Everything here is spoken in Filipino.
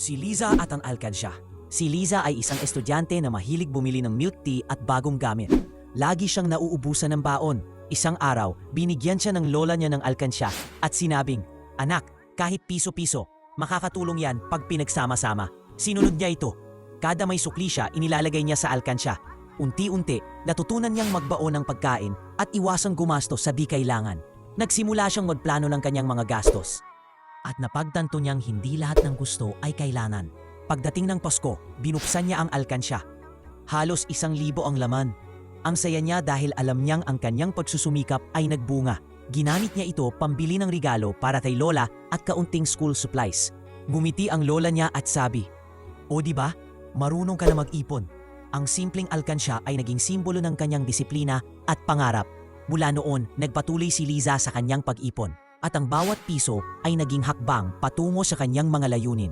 Si Liza at ang alkansya. Si Liza ay isang estudyante na mahilig bumili ng milk tea at bagong gamit. Lagi siyang nauubusan ng baon. Isang araw, binigyan siya ng lola niya ng alkansya at sinabing, "Anak, kahit piso-piso, makakatulong yan pag pinagsama-sama." Sinunod niya ito. Kada may sukli siya, inilalagay niya sa alkansya. Unti-unti, natutunan niyang magbaon ng pagkain at iwasang gumastos sa di kailangan. Nagsimula siyang magplano ng kanyang mga gastos. At napagtanto niyang hindi lahat ng gusto ay kailangan. Pagdating ng Pasko, binuksan niya ang alkansya. Halos 1,000 ang laman. Ang saya niya dahil alam niyang ang kanyang pagsusumikap ay nagbunga. Ginamit niya ito pambili ng regalo para kay lola at kaunting school supplies. Ngumiti ang lola niya at sabi, "O di ba, marunong ka na mag-ipon." Ang simpleng alkansya ay naging simbolo ng kanyang disiplina at pangarap. Mula noon, nagpatuloy si Liza sa kanyang pag-ipon at ang bawat piso ay naging hakbang patungo sa kanyang mga layunin.